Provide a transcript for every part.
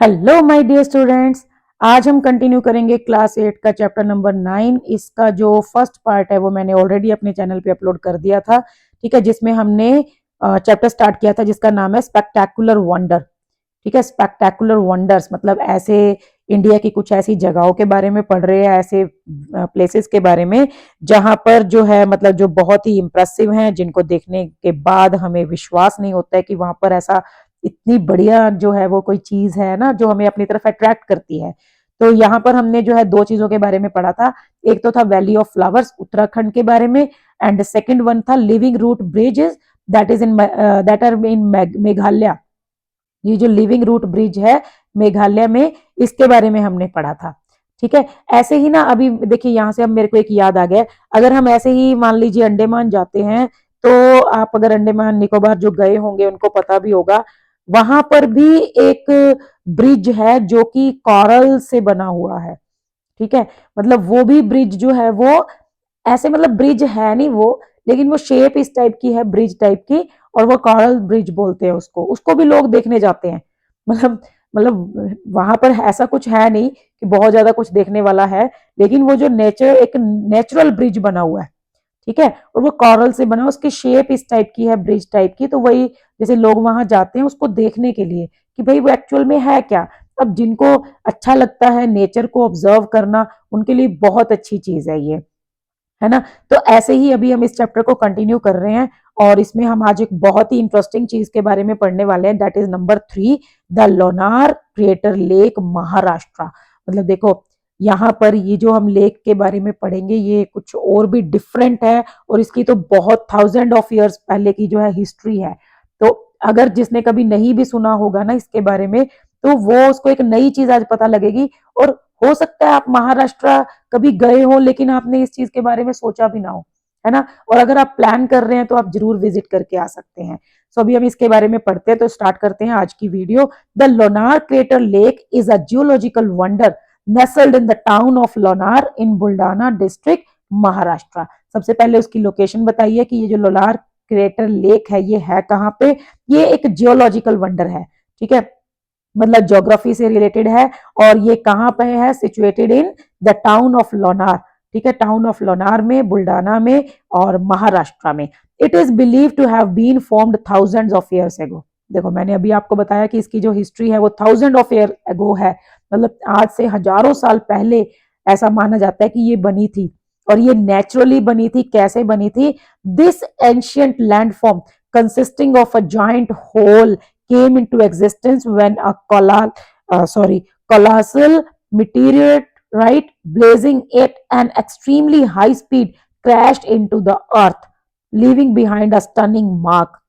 Hello my dear students. आज हम continue करेंगे क्लास 8 का चैप्टर नंबर 9। इसका जो फर्स्ट पार्ट है वो मैंने ऑलरेडी अपने चैनल पे अपलोड कर दिया था। ठीक है, जिसमें हमने चैप्टर स्टार्ट किया था जिसका नाम है स्पेक्टेकुलर वंडर। ठीक है, स्पेक्टेकुलर वंडर्स मतलब ऐसे इंडिया की कुछ ऐसी जगहों के बारे में पढ़ रहे हैं, ऐसे प्लेसेस के बारे में जहां पर जो है मतलब जो बहुत ही इंप्रेसिव हैं, जिनको देखने के बाद हमें विश्वास नहीं होता है कि वहां पर ऐसा इतनी बढ़िया जो है वो कोई चीज है ना जो हमें अपनी तरफ अट्रैक्ट करती है। तो यहाँ पर हमने जो है दो चीजों के बारे में पढ़ा था। एक तो था वैली ऑफ फ्लावर्स उत्तराखंड के बारे में, एंड सेकंड वन था living root bridges that are in Meghalaya. ये जो लिविंग रूट ब्रिज है मेघालय में, इसके बारे में हमने पढ़ा था। ठीक है, ऐसे ही ना अभी देखिए यहाँ से अब मेरे को एक याद आ गया। अगर हम ऐसे ही मान लीजिए अंडमान जाते हैं, तो आप अगर अंडमान निकोबार जो गए होंगे उनको पता भी होगा, वहां पर भी एक ब्रिज है जो कि कॉरल से बना हुआ है। ठीक है, मतलब वो भी ब्रिज जो है वो ऐसे मतलब ब्रिज है नहीं वो, लेकिन वो शेप इस टाइप की है, ब्रिज टाइप की, और वो कॉरल ब्रिज बोलते हैं उसको। उसको भी लोग देखने जाते हैं। मतलब वहां पर ऐसा कुछ है नहीं कि बहुत ज्यादा कुछ देखने वाला है, लेकिन वो जो एक नेचुरल ब्रिज बना हुआ है। ठीक है, और वो कॉरल से बना, उसकी शेप इस टाइप की है, ब्रिज टाइप की। तो वही जैसे लोग वहां जाते हैं उसको देखने के लिए कि भाई वो एक्चुअल में है क्या। अब जिनको अच्छा लगता है नेचर को ऑब्जर्व करना, उनके लिए बहुत अच्छी चीज है ये, है ना। तो ऐसे ही अभी हम इस चैप्टर को कंटिन्यू कर रहे हैं, और इसमें हम आज एक बहुत ही इंटरेस्टिंग चीज के बारे में पढ़ने वाले हैं, that is number 3, the Lonar creator lake Maharashtra. मतलब देखो, यहाँ पर ये जो हम लेक के बारे में पढ़ेंगे ये कुछ और भी डिफरेंट है, और इसकी तो बहुत थाउजेंड ऑफ ईयर्स पहले की जो है हिस्ट्री है। तो अगर जिसने कभी नहीं भी सुना होगा ना इसके बारे में, तो वो उसको एक नई चीज आज पता लगेगी। और हो सकता है आप महाराष्ट्र कभी गए हो लेकिन आपने इस चीज के बारे में सोचा भी ना हो, है ना। और अगर आप प्लान कर रहे हैं तो आप जरूर विजिट करके आ सकते हैं। सो अभी हम इसके बारे में पढ़ते हैं, तो स्टार्ट करते हैं आज की video. The Lonar crater lake is a geological wonder nestled in the town of Lonar in Buldhana district Maharashtra. सबसे पहले उसकी लोकेशन बताइए कि ये जो लोनार क्रेटर लेक है ये है कहाँ पे। ये एक जियोलॉजिकल वंडर है। ठीक है, मतलब ज्योग्राफी से रिलेटेड है, और ये कहाँ पे है, situated in the town of Lonar. ठीक है, टाउन ऑफ लोनार में, बुल्डाना में और महाराष्ट्र में। It is believe to have been formed thousands of years ago. देखो मैंने अभी आपको बताया कि इसकी जो हिस्ट्री है वो थाउजेंड ऑफ ईयर एगो है, मतलब आज से हजारों साल पहले ऐसा माना जाता है कि ये बनी थी। और ये नेचुरली बनी थी। कैसे बनी थी? This ancient landform consisting of a giant hole came into existence when a colossal meteorite, right, blazing at an extremely high speed, crashed into the earth, leaving behind a stunning mark.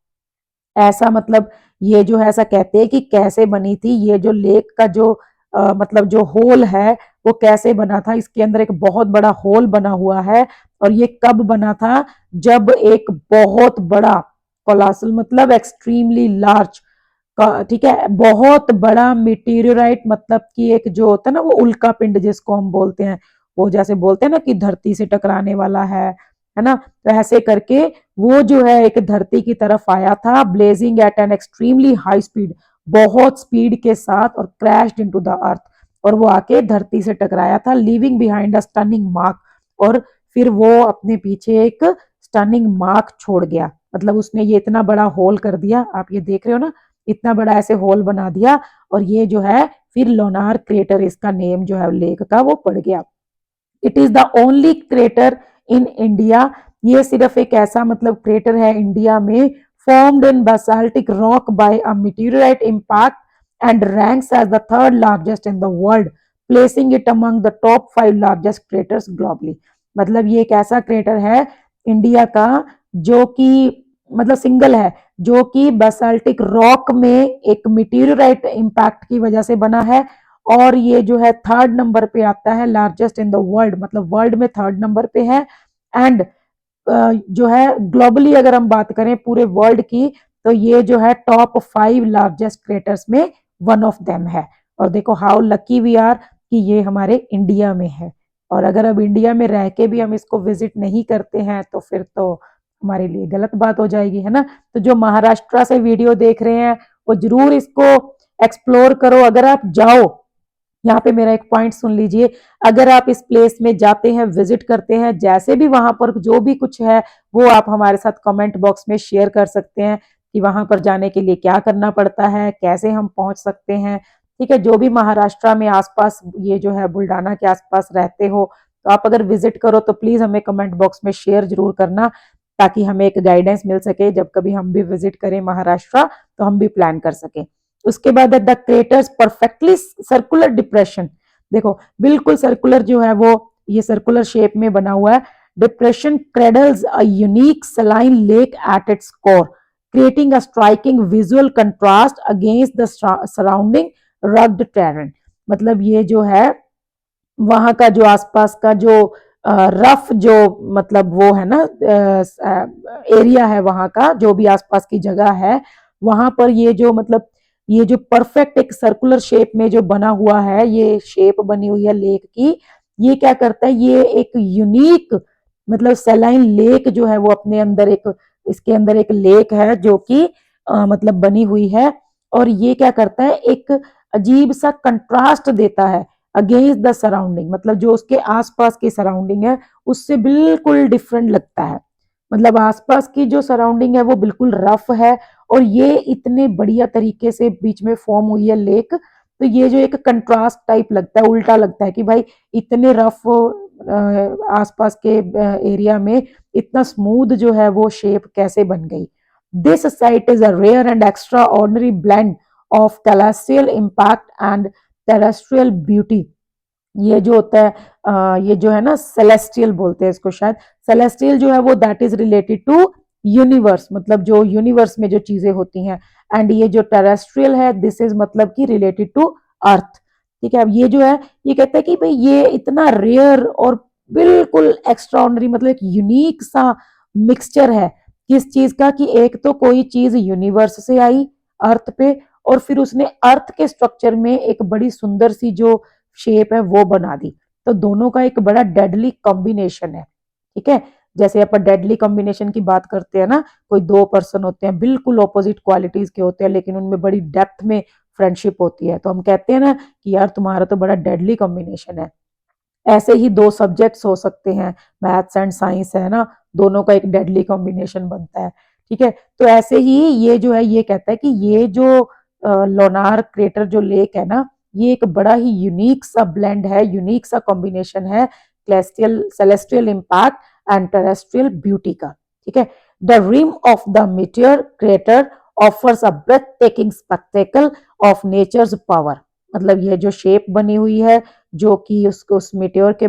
ऐसा मतलब ये जो है ऐसा कहते हैं कि कैसे बनी थी ये जो लेक का जो मतलब जो होल है वो कैसे बना था। इसके अंदर एक बहुत बड़ा होल बना हुआ है, और ये कब बना था? जब एक बहुत बड़ा कोलासल मतलब एक्सट्रीमली लार्ज, ठीक है, बहुत बड़ा मीटेरियोराइट, मतलब कि एक जो होता है ना वो उल्का पिंड जिसको हम बोलते हैं, वो जैसे बोलते हैं ना कि धरती से टकराने वाला है ना। तो ऐसे करके वो जो है एक धरती की तरफ आया था, blazing at an extremely high speed, बहुत स्पीड के साथ, और क्रैश्ड इनटू द अर्थ, और वो आके धरती से टकराया था, leaving behind a stunning mark. और फिर वो अपने पीछे एक स्टनिंग मार्क छोड़ गया, मतलब उसने ये इतना बड़ा होल कर दिया, आप ये देख रहे हो ना, इतना बड़ा ऐसे होल बना दिया। और ये जो है फिर लोनार क्रेटर, इसका नेम जो है लेक का वो पड़ गया। It is the only crater in India. ये सिर्फ एक ऐसा मतलब क्रेटर है इंडिया में, formed in basaltic rock by a meteorite impact, and ranks as the third largest in the world, placing it among the top 5 largest craters globally। मतलब ये एक ऐसा क्रेटर है इंडिया का जो कि मतलब सिंगल है, जो कि बेसाल्टिक रॉक में एक मीटेरियोराइट इम्पैक्ट की वजह से बना है। और ये जो है थर्ड नंबर पे आता है, लार्जेस्ट इन द वर्ल्ड, मतलब वर्ल्ड में थर्ड नंबर पे है। एंड जो है ग्लोबली अगर हम बात करें पूरे वर्ल्ड की, तो ये जो है टॉप 5 लार्जेस्ट क्रेटर्स में वन ऑफ देम है। और देखो हाउ लकी वी आर कि ये हमारे इंडिया में है। और अगर अब इंडिया में रह के भी हम इसको विजिट नहीं करते हैं तो फिर तो हमारे लिए गलत बात हो जाएगी, है ना। तो जो महाराष्ट्र से वीडियो देख रहे हैं वो जरूर इसको एक्सप्लोर करो। अगर आप जाओ, यहाँ पे मेरा एक पॉइंट सुन लीजिए, अगर आप इस प्लेस में जाते हैं, विजिट करते हैं, जैसे भी वहां पर जो भी कुछ है वो आप हमारे साथ कमेंट बॉक्स में शेयर कर सकते हैं कि वहां पर जाने के लिए क्या करना पड़ता है, कैसे हम पहुंच सकते हैं। ठीक है, जो भी महाराष्ट्र में आसपास, ये जो है बुल्डाना के आसपास रहते हो, तो आप अगर विजिट करो तो प्लीज हमें कमेंट बॉक्स में शेयर जरूर करना, ताकि हमें एक गाइडेंस मिल सके, जब कभी हम भी विजिट करें महाराष्ट्र तो हम भी प्लान कर सके। उसके बाद the craters perfectly circular depression, देखो बिल्कुल सर्कुलर जो है वो ये सर्कुलर शेप में बना हुआ है। Depression cradles a unique saline lake at its core, creating a striking visual contrast against the surrounding rugged terrain. मतलब ये जो है वहां का जो आसपास का जो रफ जो मतलब वो है ना एरिया है, वहां का जो भी आसपास की जगह है, वहां पर ये जो मतलब ये जो परफेक्ट एक सर्कुलर शेप में जो बना हुआ है, ये शेप बनी हुई है लेक की, ये क्या करता है, ये एक यूनिक मतलब सेलाइन लेक जो है वो अपने अंदर एक, इसके अंदर एक लेक है जो कि मतलब बनी हुई है। और ये क्या करता है, एक अजीब सा कंट्रास्ट देता है अगेंस्ट द सराउंडिंग, मतलब जो उसके आसपास की सराउंडिंग है उससे बिल्कुल डिफरेंट लगता है। मतलब आसपास की जो सराउंडिंग है वो बिल्कुल रफ है, और ये इतने बढ़िया तरीके से बीच में फॉर्म हुई है लेक, तो ये जो एक कंट्रास्ट टाइप लगता है, उल्टा लगता है कि भाई इतने रफ आसपास के एरिया में इतना स्मूथ जो है वो शेप कैसे बन गई। This site is a rare and extraordinary blend of celestial impact and terrestrial beauty. ये जो होता है ये जो है ना सेलेस्टियल बोलते हैं इसको शायद, सेलेस्टियल जो है वो that is related to universe, मतलब जो यूनिवर्स में जो चीजें होती हैं। एंड ये जो टेरेस्ट्रियल है दिस इज मतलब कि रिलेटेड टू अर्थ। ठीक है, अब ये जो है ये कहता है कि भाई ये इतना रेयर और बिल्कुल एक्स्ट्राऑर्डिनरी, मतलब एक यूनिक सा मिक्सचर है किस चीज का, कि एक तो कोई चीज यूनिवर्स से आई अर्थ पे, और फिर उसने अर्थ के स्ट्रक्चर में एक बड़ी सुंदर सी जो शेप है वो बना दी। तो दोनों का एक बड़ा डेडली कॉम्बिनेशन है। ठीक है, जैसे अपन डेडली कॉम्बिनेशन की बात करते हैं ना, कोई दो पर्सन होते हैं बिल्कुल ऑपोजिट क्वालिटीज के होते हैं लेकिन उनमें बड़ी डेप्थ में फ्रेंडशिप होती है, तो हम कहते हैं ना कि यार तुम्हारा तो बड़ा डेडली कॉम्बिनेशन है। ऐसे ही दो सब्जेक्ट्स हो सकते हैं, मैथ्स एंड साइंस है ना, दोनों का एक डेडली कॉम्बिनेशन बनता है। ठीक है, तो ऐसे ही ये जो है ये कहता है कि ये जो लोनार क्रेटर जो लेक है ना, ये एक बड़ा ही यूनिक सा ब्लेंड है, यूनिक सा कॉम्बिनेशन है celestial celestial impact and terrestrial beauty का। ठीक है, the rim of the meteor crater offers a breathtaking spectacle of nature's power. मतलब ये जो शेप बनी हुई है जो कि उसको उस मीटियोर के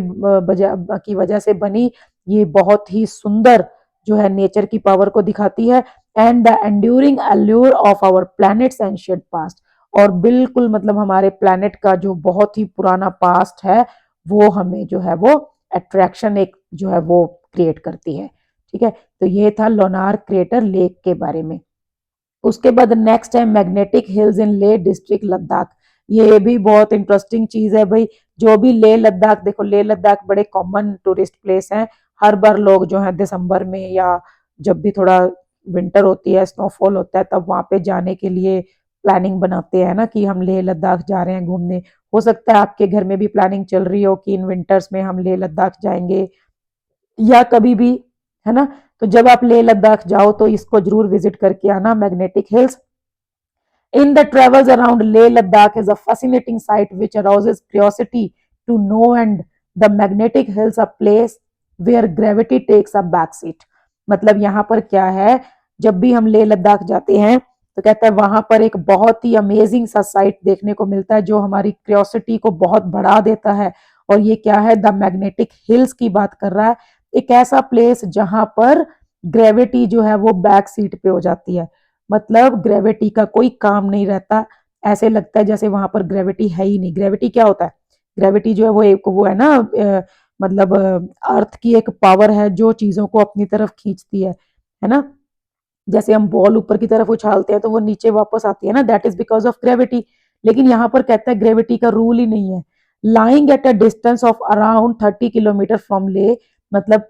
की वजह से बनी, ये बहुत ही सुंदर जो है नेचर की पावर को दिखाती है। And the enduring allure of our planet's ancient past, और बिल्कुल मतलब हमारे प्लैनेट का जो बहुत ही पुराना पास्ट है वो हमें जो है वो अट्रैक्शन एक जो है वो क्रिएट करती है। ठीक है, तो ये था लोनार क्रेटर लेक के बारे में। उसके बाद नेक्स्ट है मैग्नेटिक हिल्स इन लेह डिस्ट्रिक्ट लद्दाख। ये भी बहुत इंटरेस्टिंग चीज है भाई, जो भी लेह लद्दाख, देखो लेह लद्दाख बड़े कॉमन टूरिस्ट प्लेस हैं। हर बार लोग जो है दिसंबर में या जब भी थोड़ा विंटर होती है, स्नोफॉल होता है, तब वहां पे जाने के लिए प्लानिंग बनाते हैं ना कि हम लेह लद्दाख जा रहे हैं घूमने। हो सकता है आपके घर में भी प्लानिंग चल रही हो कि इन विंटर्स में हम लेह लद्दाख जाएंगे या कभी भी, है ना। तो जब आप लेह लद्दाख जाओ तो इसको जरूर विजिट करके आना, magnetic hills. In the travels around Leh Ladakh is a fascinating sight which arouses curiosity to know, and the magnetic hills a place where gravity takes a back seat। मतलब यहाँ पर क्या है, जब भी हम लेह लद्दाख जाते हैं तो कहता है वहां पर एक बहुत ही अमेजिंग सा साइट देखने को मिलता है जो हमारी क्यूरियोसिटी को बहुत बढ़ा देता है। और ये क्या है, द मैग्नेटिक हिल्स की बात कर रहा है। एक ऐसा प्लेस जहां पर ग्रेविटी जो है वो बैक सीट पे हो जाती है, मतलब ग्रेविटी का कोई काम नहीं रहता। ऐसे लगता है जैसे वहां पर ग्रेविटी है ही नहीं। ग्रेविटी क्या होता है, ग्रेविटी जो है वो एक वो है ना मतलब अर्थ की एक पावर है जो चीजों को अपनी तरफ खींचती है ना। जैसे हम बॉल ऊपर की तरफ उछालते हैं तो वो नीचे वापस आती है ना, that is because of gravity. लेकिन यहाँ पर कहता है ग्रेविटी का रूल ही नहीं है। Lying at a distance of around 30 kilometre from Leh, मतलब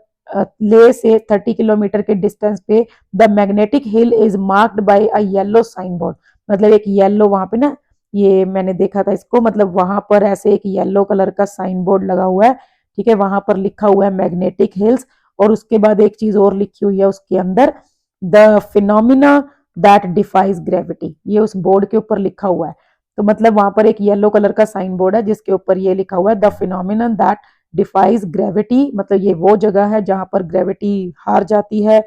ले से 30 किलोमीटर के डिस्टेंस पे the magnetic hill is marked by a yellow sign board. मतलब एक येलो वहां पे ना ये मैंने देखा था इसको, मतलब वहां पर ऐसे एक येलो कलर का साइन बोर्ड लगा हुआ है, ठीक है, वहां पर लिखा हुआ है मैग्नेटिक हिल्स, और उसके बाद एक चीज और लिखी हुई है उसके अंदर, the phenomena that defies gravity, ये उस बोर्ड के ऊपर लिखा हुआ है। तो मतलब वहां पर एक येलो कलर का साइन बोर्ड है जिसके ऊपर ये लिखा हुआ है the phenomenon that defies gravity, मतलब ये वो जगह है जहां पर ग्रेविटी हार जाती है,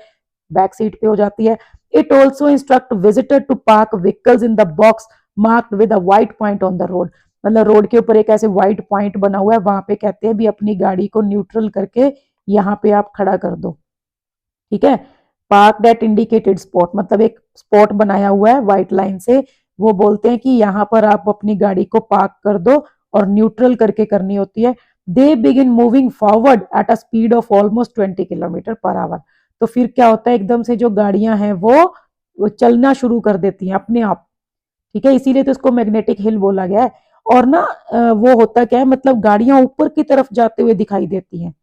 बैक सीट पे हो जाती है। It also instruct visitor to park vehicles in the box marked with a white point on the road, मतलब रोड के ऊपर एक ऐसे व्हाइट पॉइंट बना हुआ है, वहां पे कहते हैं भी अपनी गाड़ी को न्यूट्रल करके यहाँ पे आप खड़ा कर दो, ठीक है। पार्क डेट इंडिकेटेड स्पॉट, मतलब एक स्पॉट बनाया हुआ है व्हाइट लाइन से, वो बोलते हैं कि यहाँ पर आप अपनी गाड़ी को पार्क कर दो और न्यूट्रल करके करनी होती है। They begin moving forward at a speed of almost 20 kilometre per hour, तो फिर क्या होता है, एकदम से जो गाड़ियां हैं वो चलना शुरू कर देती हैं अपने आप, ठीक है, इसीलिए तो इसको मैग्नेटिक हिल बोला गया है। और ना वो होता क्या है, मतलब गाड़ियां ऊपर की तरफ जाते हुए दिखाई देती हैं,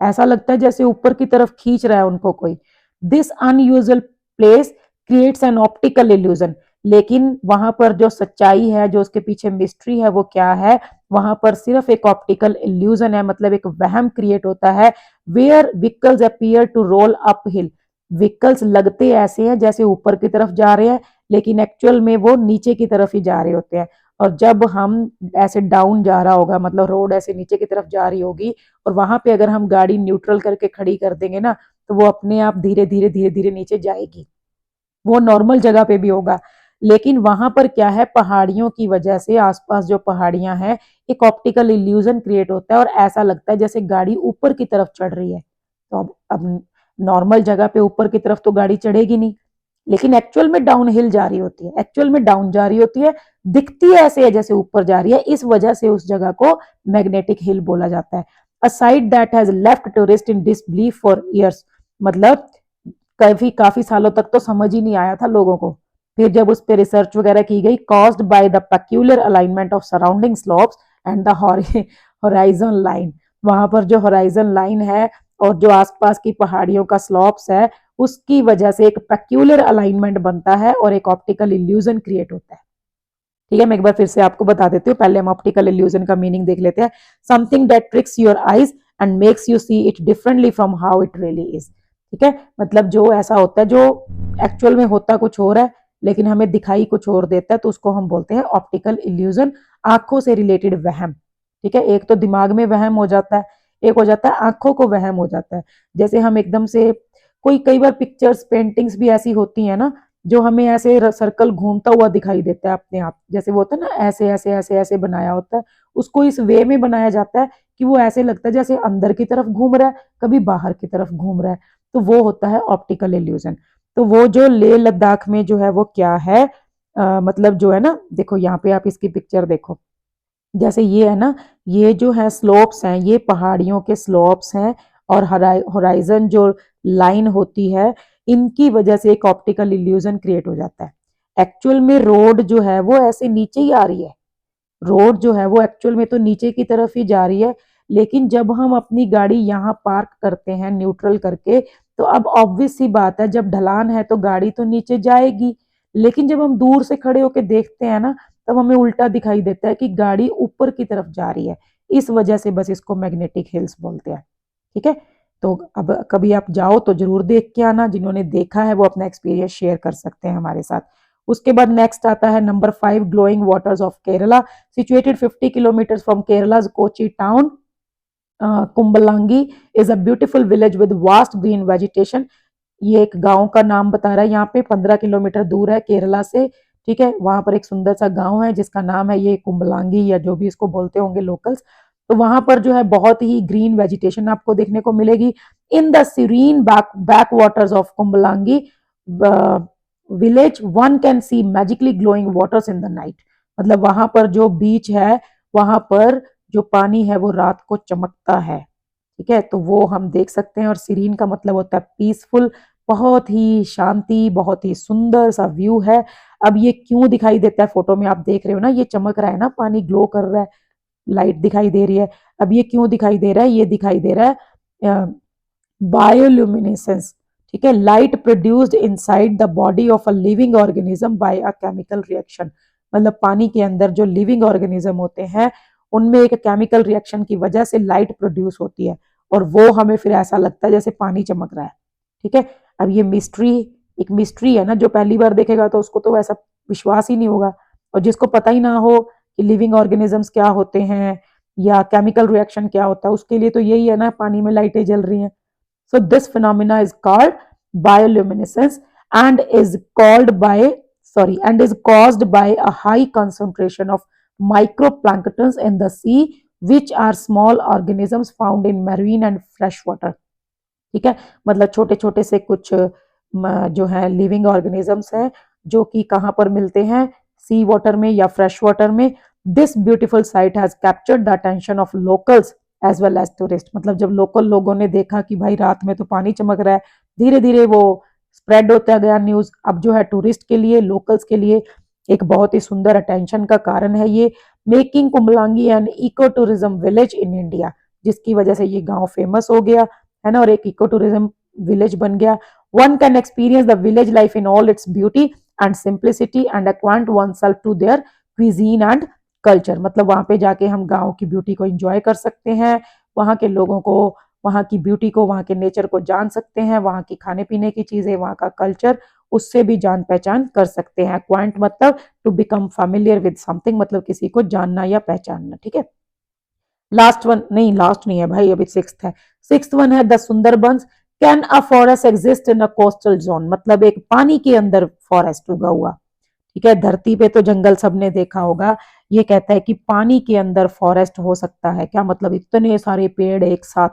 ऐसा लगता है जैसे ऊपर की तरफ खींच रहा है उनको कोई। This unusual place creates an optical illusion, लेकिन वहां पर जो सच्चाई है, जो उसके पीछे मिस्ट्री है, वो क्या है, वहां पर सिर्फ एक ऑप्टिकल इल्यूजन है, मतलब एक वहम क्रिएट होता है। Where vehicles appear to roll up hill, vehicles लगते ऐसे हैं जैसे ऊपर की तरफ जा रहे हैं, लेकिन एक्चुअल में वो नीचे की तरफ ही जा रहे होते हैं। और जब हम ऐसे डाउन जा रहा होगा, मतलब रोड ऐसे नीचे की तरफ जा रही होगी, और वहां पे अगर हम गाड़ी न्यूट्रल करके खड़ी कर देंगे ना, तो वो अपने आप धीरे धीरे धीरे धीरे नीचे जाएगी, वो नॉर्मल जगह पे भी होगा। लेकिन वहां पर क्या है, पहाड़ियों की वजह से, आसपास जो पहाड़ियां हैं, एक ऑप्टिकल इल्यूजन क्रिएट होता है और ऐसा लगता है जैसे गाड़ी ऊपर की तरफ चढ़ रही है। तो अब नॉर्मल जगह पे ऊपर की तरफ तो गाड़ी चढ़ेगी नहीं, लेकिन एक्चुअल में डाउन हिल जा रही होती है, एक्चुअल में डाउन जा रही होती है, दिखती है ऐसे है जैसे ऊपर जा रही है, इस वजह से उस जगह को मैग्नेटिक हिल बोला जाता है। A site that has left tourist in disbelief for years, मतलब काफी काफी सालों तक तो समझ ही नहीं आया था लोगों को, फिर जब उस पर रिसर्च वगैरह की गई, caused by the peculiar alignment of surrounding slopes and the horizon line, वहां पर जो होराइजन लाइन है और जो आसपास की पहाड़ियों का स्लोप्स है, उसकी वजह से एक पेक्यूलर अलाइनमेंट बनता है और एक ऑप्टिकल इल्यूजन क्रिएट होता है, ठीक है। मैं एक बार फिर से आपको बता देती हूँ, पहले हम ऑप्टिकल इल्यूजन का मीनिंग देख लेते हैं। Something that tricks your eyes and makes you see it differently from how it really is, ठीक है, मतलब जो ऐसा होता है जो एक्चुअल में होता कुछ और है लेकिन हमें दिखाई कुछ और देता है, तो उसको हम बोलते हैं ऑप्टिकल इल्यूजन, आंखों से रिलेटेड वहम, ठीक है। एक तो दिमाग में वहम हो जाता है, एक हो जाता है आंखों को वहम हो जाता है। जैसे हम एकदम से कोई, कई बार पिक्चर्स पेंटिंग्स भी ऐसी होती है ना, जो हमें ऐसे सर्कल घूमता हुआ दिखाई देता है अपने आप, जैसे वो होता है ना ऐसे ऐसे ऐसे ऐसे बनाया होता है, उसको इस वे में बनाया जाता है कि वो ऐसे लगता है जैसे अंदर की तरफ घूम रहा है, कभी बाहर की तरफ घूम रहा है, तो वो होता है ऑप्टिकल इल्यूजन। तो वो जो लेह लद्दाख में जो है वो क्या है, मतलब जो है ना, देखो यहाँ पे आप इसकी पिक्चर देखो, जैसे ये है ना, ये जो है स्लोप्स हैं, ये पहाड़ियों के स्लोप्स हैं, और होराइजन जो लाइन होती है, इनकी वजह से एक ऑप्टिकल इल्यूजन क्रिएट हो जाता है। एक्चुअल में रोड जो है वो ऐसे नीचे ही आ रही है, रोड जो है वो एक्चुअल में तो नीचे की तरफ ही जा रही है, लेकिन जब हम अपनी गाड़ी यहाँ पार्क करते हैं न्यूट्रल करके, तो अब ऑब्वियस सी बात है, जब ढलान है तो गाड़ी तो नीचे जाएगी, लेकिन जब हम दूर से खड़े होकर देखते हैं ना, तब हमें उल्टा दिखाई देता है कि गाड़ी ऊपर की तरफ जा रही है, इस वजह से बस इसको मैग्नेटिक हिल्स बोलते हैं, ठीक है। तो अब कभी आप जाओ तो जरूर देख के आना, जिन्होंने देखा है वो अपना एक्सपीरियंस शेयर कर सकते हैं हमारे साथ। उसके बाद नेक्स्ट आता है number 5, glowing waters of Kerala, situated 50 kilometers from Kerala's Kochi town. Kumbalangi is a beautiful village with vast green vegetation. ये एक गांव का नाम बता रहा है, यहाँ पे 15 किलोमीटर दूर है केरला से, ठीक है। वहां पर एक सुंदर सा गांव है जिसका नाम है ये कुंबलांगी, या जो भी इसको बोलते होंगे लोकल्स। तो वहां पर जो है बहुत ही ग्रीन वेजिटेशन आपको देखने को मिलेगी। In the serene backwaters of Kumbalangi village one can see magically glowing waters in the night, मतलब वहां पर जो बीच है, वहां पर जो पानी है वो रात को चमकता है, ठीक है, तो वो हम देख सकते हैं। और सीरीन का मतलब होता है पीसफुल, बहुत ही शांति, बहुत ही सुंदर सा व्यू है। अब ये क्यों दिखाई देता है, फोटो में आप देख रहे हो ना, ये चमक रहा है ना, पानी ग्लो कर रहा है, लाइट दिखाई दे रही है। अब ये क्यों दिखाई दे रहा है, ये दिखाई दे रहा है बायोल्यूमिनेसेंस, ठीक है, light produced inside the body of a living organism by a chemical reaction, मतलब पानी के अंदर जो लिविंग ऑर्गेनिज्म होते हैं उनमें एक केमिकल रिएक्शन की वजह से लाइट प्रोड्यूस होती है और वो हमें फिर ऐसा लगता है जैसे पानी चमक रहा है। ठीक है, अब ये मिस्ट्री, एक मिस्ट्री है ना, जो पहली बार देखेगा तो उसको तो ऐसा विश्वास ही नहीं होगा, और जिसको पता ही ना हो कि लिविंग ऑर्गेनिजम्स क्या होते हैं या केमिकल रिएक्शन क्या होता है, उसके लिए तो यही है ना, पानी में लाइटें जल रही हैं। So this phenomena is called bioluminescence and is called by and is caused by a high concentration of microplanktons in the sea, which are small organisms found in marine and fresh water. ठीक है, मतलब छोटे छोटे से कुछ जो है living organisms हैं जो कि कहाँ पर मिलते हैं, सी वाटर में या फ्रेश वाटर में। This beautiful sight has captured the attention of locals as well as tourist. मतलब जब लोकल लोगों ने देखा कि भाई रात में तो पानी चमक रहा है, धीरे धीरे वो स्प्रेड होता गया न्यूज। अब जो है टूरिस्ट के लिए, लोकल्स के लिए एक बहुत ही सुंदर अटेंशन का कारण है ये, making Kumbalangi an eco tourism village in India, जिसकी वजह से ये गांव फेमस हो गया है ना, और एक इको टूरिज्म विलेज बन गया। One can experience the village life in all its beauty and simplicity and acquaint oneself to their cuisine and culture. मतलब वहां पे जाके हम गांव की ब्यूटी को एंजॉय कर सकते हैं, वहां के लोगों को, वहां की ब्यूटी को, वहां के नेचर को जान सकते हैं, वहां की खाने पीने की चीजें, वहां का कल्चर, उससे भी जान पहचान कर सकते हैं। क्वांट मतलब to become familiar with something, मतलब किसी को जानना या पहचानना। ठीक है, लास्ट वन नहीं, लास्ट नहीं है भाई, अभी सिक्स्थ है। सिक्स्थ वन है the Sundarbans. Can a forest exist in a coastal zone, मतलब एक पानी के अंदर फॉरेस्ट उगा हुआ। ठीक है, धरती पे तो जंगल सबने देखा होगा, ये कहता है कि पानी के अंदर फॉरेस्ट हो सकता है क्या, मतलब इतने सारे पेड़ एक साथ।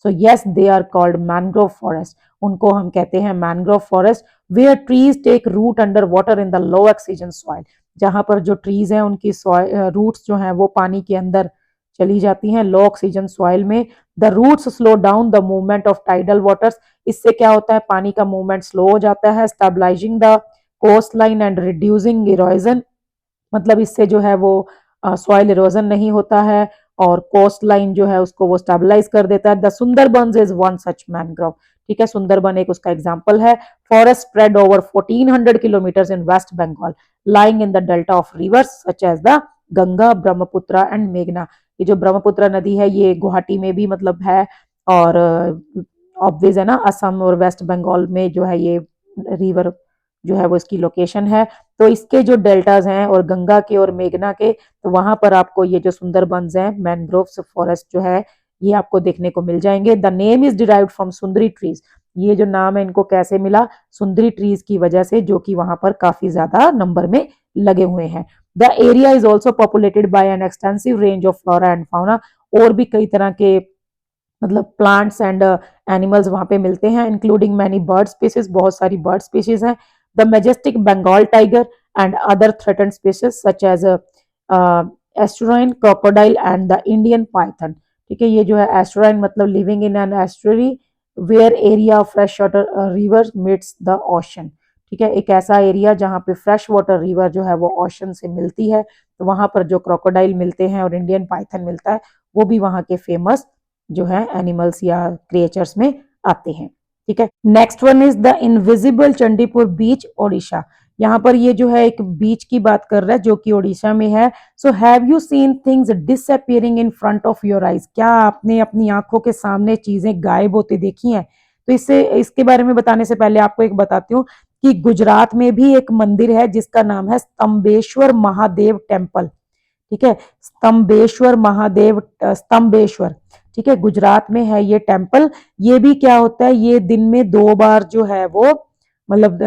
So yes, they are called mangrove forest, उनको हम कहते हैं mangrove forest. Where trees take root under water in the low oxygen soil, जहां पर जो ट्रीज हैं उनकी रूट्स जो हैं वो पानी के अंदर चली जाती हैं, लो ऑक्सीजन सॉइल में। The roots slow down the movement of tidal waters, इससे क्या होता है, पानी का मूवमेंट स्लो हो जाता है। Stabilising the coastline and reducing erosion, मतलब इससे जो है वो सॉइल इरोजन नहीं होता है और कोस्ट लाइन जो है उसको वो स्टेबलाइज कर देता है। The Sundarbans is one such mangrove. ठीक है, सुंदरबन एक उसका एग्जाम्पल है। Forest spread over 1400 kilometre in West Bengal, lying in the delta of rivers such as the Ganga, Brahmaputra and मेघना। ये जो ब्रह्मपुत्र नदी है ये गुवाहाटी में भी मतलब है, और ऑब्वियस है ना, असम और वेस्ट बंगाल में जो है ये रिवर जो है वो इसकी लोकेशन है। तो इसके जो डेल्टाज हैं और गंगा के और मेघना के, तो वहां पर आपको ये जो सुंदरबंस हैं, मैनग्रोव्स फॉरेस्ट जो है, ये आपको देखने को मिल जाएंगे। The name is derived from Sundari trees, ये जो नाम है इनको कैसे मिला, सुंदरी ट्रीज की वजह से, जो कि वहां पर काफी ज्यादा नंबर में लगे हुए हैं। The area is also populated by an extensive range of flora and fauna, और भी कई तरह के मतलब प्लांट्स एंड एनिमल्स वहां पे मिलते हैं, इंक्लूडिंग मैनी बर्ड स्पीसीज, बहुत सारी बर्ड स्पीसीज हैं। The majestic Bengal tiger and other threatened species such as estuarine, crocodile and the Indian python. ठीक है, ये जो है एस्टुराइन मतलब living in an estuary where area of fresh water river meets the ocean. ठीक है, एक ऐसा एरिया जहाँ पे फ्रेश वाटर रिवर जो है वो ओशन से मिलती है, तो वहां पर जो क्रोकोडाइल मिलते हैं और इंडियन पाइथन मिलता है, वो भी वहां के फेमस जो है एनिमल्स या क्रिएचर्स में आते हैं। ठीक है, next one is the invisible Chandipur beach, Odisha. यहाँ पर ये जो है एक बीच की बात कर रहा है जो कि ओडिशा में है। So have you seen things disappearing in front of your eyes, क्या आपने अपनी आंखों के सामने चीजें गायब होते देखी हैं? तो इससे इसके बारे में बताने से पहले आपको एक बताती हूँ कि गुजरात में भी एक मंदिर है जिसका नाम है स्तंभेश्वर महादेव टेम्पल। ठीक है, स्तंभेश्वर महादेव, स्तंभेश्वर, ठीक है, गुजरात में है ये टेम्पल। ये भी क्या होता है, ये दिन में 2 बार जो है वो मतलब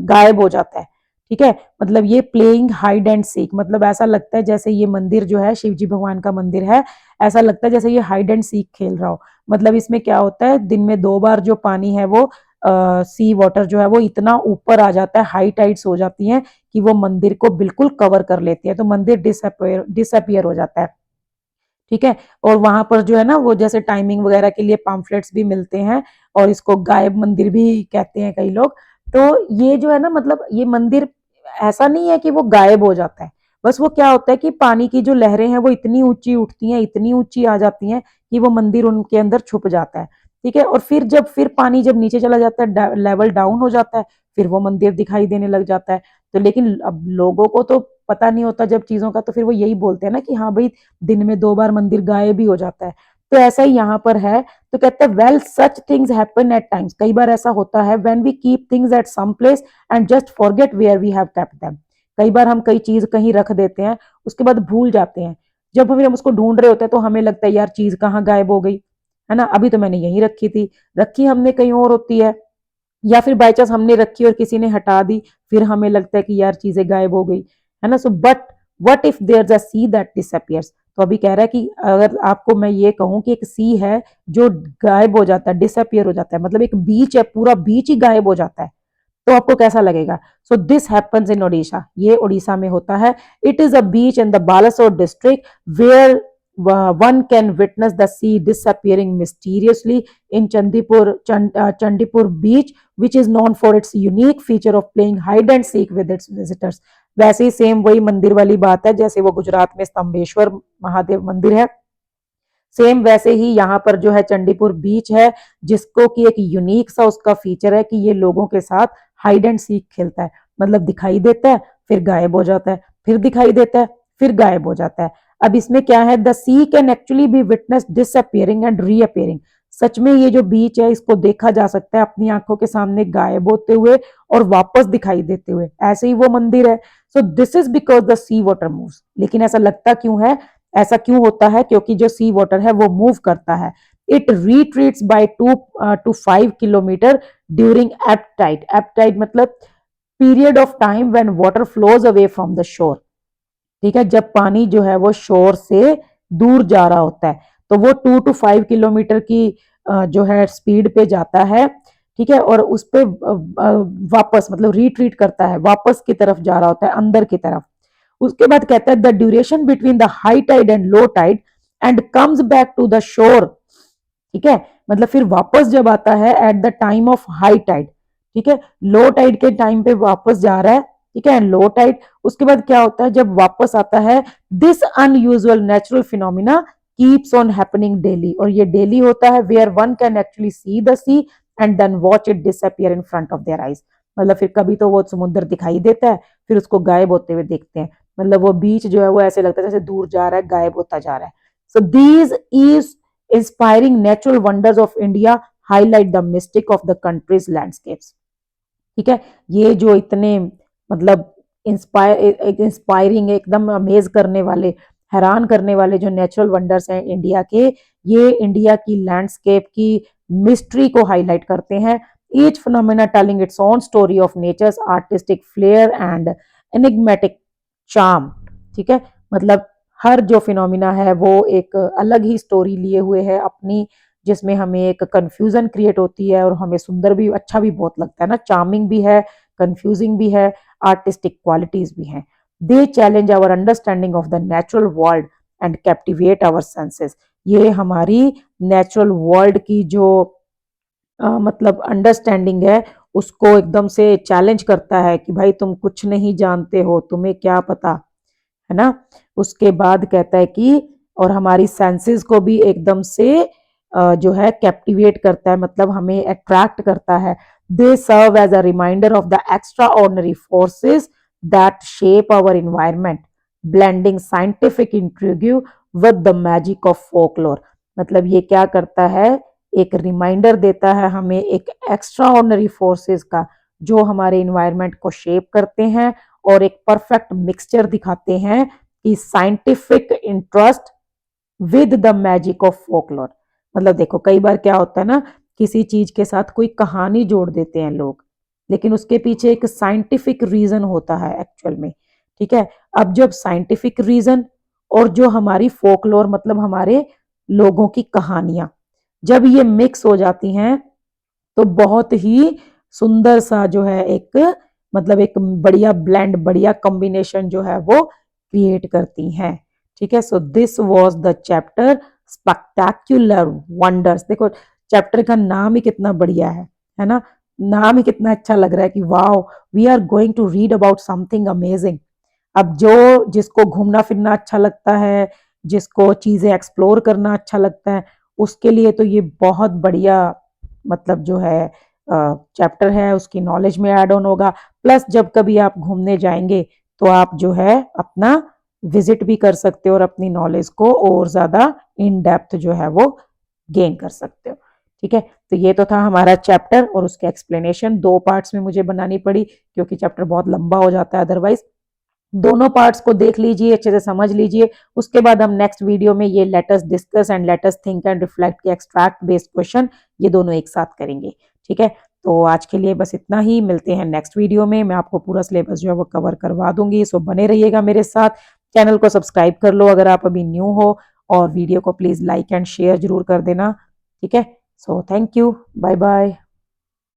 गायब हो जाता है। ठीक है, मतलब ये प्लेइंग हाइड एंड सीक, मतलब ऐसा लगता है जैसे ये मंदिर जो है शिव जी भगवान का मंदिर है, ऐसा लगता है जैसे ये हाइड एंड सीक खेल रहा हो। मतलब इसमें क्या होता है, दिन में 2 बार जो पानी है वो सी वाटर जो है वो इतना ऊपर आ जाता है, हाई टाइड्स हो जाती हैं कि वो मंदिर को बिल्कुल कवर कर लेती है, तो मंदिर डिसअपियर हो जाता है। ठीक है, और वहां पर जो है ना वो जैसे टाइमिंग वगैरह के लिए पम्फलेट्स भी मिलते हैं, और इसको गायब मंदिर भी कहते हैं कई लोग। तो ये जो है ना, मतलब ये मंदिर ऐसा नहीं है कि वो गायब हो जाता है, बस वो क्या होता है कि पानी की जो लहरें हैं वो इतनी ऊंची उठती हैं, इतनी ऊंची आ जाती हैं कि वो मंदिर उनके अंदर छुप जाता है। ठीक है, और फिर पानी जब नीचे चला जाता है, लेवल डाउन हो जाता है, फिर वो मंदिर दिखाई देने लग जाता है। तो लेकिन अब लोगों को तो पता नहीं होता जब चीजों का, तो फिर वो यही बोलते हैं ना कि हाँ भाई दिन में 2 बार मंदिर गायब भी हो जाता है। तो ऐसा ही यहाँ पर है। तो कहते हैं well such things happen at times, कई बार ऐसा होता है when we keep things at some place and just forget where we have kept them. कई बार हम कई चीज कहीं रख देते हैं, उसके बाद भूल जाते हैं। जब फिर हम उसको ढूंढ रहे होते हैं तो हमें लगता है यार चीज कहाँ गायब हो गई, है ना, अभी तो मैंने यहीं रखी थी, रखी हमने कहीं और होती है। या फिर बाय चांस हमने रखी और किसी ने हटा दी, फिर हमें लगता है कि यार चीजें गायब हो गई, है ना। So but what if there is a sea that disappears. तो अभी कह रहा है कि अगर आपको मैं ये कहूं कि एक सी है जो गायब हो जाता है, डिसअपियर हो जाता है, मतलब एक बीच है, पूरा बीच ही गायब हो जाता है, तो आपको कैसा लगेगा। So this happens in Odisha, ये ओडिशा में होता है। It is a beach in the Balasore district where one can witness the sea disappearing mysteriously in Chandipur beach, which is known for its unique feature of playing hide and seek with its visitors। वैसे ही same वही मंदिर वाली बात है, जैसे वो गुजरात में स्तंभेश्वर महादेव मंदिर है, सेम वैसे ही यहाँ पर जो है चंडीपुर बीच है, जिसको कि एक यूनिक सा उसका फीचर है कि ये लोगों के साथ हाइड एंड सीक खेलता है। मतलब दिखाई देता है फिर गायब हो जाता है, फिर दिखाई देता है फिर गायब हो जाता है। अब इसमें क्या है, the sea can actually be witness disappearing and reappearing. सच में ये जो बीच है इसको देखा जा सकता है अपनी आंखों के सामने गायब होते हुए और वापस दिखाई देते हुए, ऐसे ही वो मंदिर है। So this is because the sea water moves. लेकिन ऐसा लगता क्यों है, ऐसा क्यों होता है, क्योंकि जो सी वाटर है वो मूव करता है। It retreats by 2 to 5 kilometre during ebb tide. Ebb tide मतलब period of time when water flows away from the shore. ठीक है, जब पानी जो है वो शोर से दूर जा रहा होता है, तो वो 2 to 5 किलोमीटर की जो है स्पीड पे जाता है। ठीक है, और उस पे वापस मतलब रिट्रीट करता है, वापस की तरफ जा रहा होता है, अंदर की तरफ। उसके बाद कहता है the duration between the high tide and low tide and comes back to the shore. ठीक है, मतलब फिर वापस जब आता है at the time of high tide. ठीक है, लो टाइड के टाइम पे वापस जा रहा है। ठीक है, लो टाइड। उसके बाद क्या होता है जब वापस आता है, this unusual natural phenomena keeps on happening daily. और ये डेली होता है where one can actually see the sea and then watch it disappear in front of their eyes. मतलब फिर कभी तो वो समुद्र दिखाई देता है, फिर उसको गायब होते हुए देखते हैं। मतलब वो बीच जो है वो ऐसे लगता है जैसे दूर जा रहा है, गायब होता जा रहा है। So these is inspiring natural wonders of India highlight the mystic of the countries landscapes. ठीक है, ये जो इतने मतलब इंस्पायरिंग एकदम अमेज करने वाले, हैरान करने वाले जो नेचुरल वंडर्स हैं इंडिया के, ये इंडिया की लैंडस्केप की मिस्ट्री को हाईलाइट करते हैं। Each phenomena telling its own story of nature's artistic flair and enigmatic charm. ठीक है, मतलब हर जो फिनोमिना है वो एक अलग ही स्टोरी लिए हुए है अपनी, जिसमें हमें एक कंफ्यूजन क्रिएट होती है और हमें सुंदर भी, अच्छा भी बहुत लगता है ना, चार्मिंग भी है, कंफ्यूजिंग भी है, आर्टिस्टिक क्वालिटीज भी हैं। They challenge our understanding of the natural world and captivate our senses. ये हमारी नेचुरल वर्ल्ड की जो मतलब अंडरस्टैंडिंग है उसको एकदम से चैलेंज करता है कि भाई तुम कुछ नहीं जानते हो, तुम्हें क्या पता, है ना। उसके बाद कहता है कि और हमारी सेंसेस को भी एकदम से जो है कैप्टिवेट करता है, मतलब हमें अट्रैक्ट करता है। They serve as a reminder of the extraordinary forces that shape our environment blending scientific intrigue with the magic of folklore. मतलब ये क्या करता है, एक रिमाइंडर देता है हमें एक एक्स्ट्रा ऑर्डिनरी फोर्सेस का, जो हमारे इन्वायरमेंट को शेप करते हैं और एक परफेक्ट मिक्सचर दिखाते हैं कि scientific interest with the magic of folklore. मतलब देखो कई बार क्या होता है ना, किसी चीज के साथ कोई कहानी जोड़ देते हैं लोग, लेकिन उसके पीछे एक साइंटिफिक रीजन होता है एक्चुअल में। ठीक है, अब जब साइंटिफिक रीजन और जो हमारी फोकलोर मतलब हमारे लोगों की कहानियां जब ये मिक्स हो जाती हैं, तो बहुत ही सुंदर सा जो है एक मतलब एक बढ़िया ब्लेंड, बढ़िया कॉम्बिनेशन जो है वो क्रिएट करती हैं। ठीक है, so this was the chapter spectacular wonders. देखो चैप्टर का नाम ही कितना बढ़िया है ना, नाम ही कितना अच्छा लग रहा है कि wow we are going to read about something amazing. अब जो जिसको घूमना फिरना अच्छा लगता है, जिसको चीजें एक्सप्लोर करना अच्छा लगता है, उसके लिए तो ये बहुत बढ़िया मतलब जो है चैप्टर है, उसकी नॉलेज में ऐड ऑन होगा। प्लस जब कभी आप घूमने जाएंगे तो आप जो है अपना विजिट भी कर सकते हो और अपनी नॉलेज को और ज्यादा इन डेप्थ जो है वो गेन कर सकते हो। ठीक है, तो ये तो था हमारा चैप्टर और उसके एक्सप्लेनेशन। 2 पार्ट्स में मुझे बनानी पड़ी क्योंकि चैप्टर बहुत लंबा हो जाता है अदरवाइज। दोनों पार्ट्स को देख लीजिए, अच्छे से समझ लीजिए। उसके बाद हम नेक्स्ट वीडियो में ये let us discuss and let us think and reflect के एक्सट्रैक्ट बेस्ड क्वेश्चन ये दोनों एक साथ करेंगे। ठीक है, तो आज के लिए बस इतना ही। मिलते हैं नेक्स्ट वीडियो में। मैं आपको पूरा सिलेबस जो है वो कवर करवा दूंगी, सो बने रहिएगा मेरे साथ। चैनल को सब्सक्राइब कर लो अगर आप अभी न्यू हो, और वीडियो को प्लीज लाइक एंड शेयर जरूर कर देना। ठीक है, so thank you, bye bye.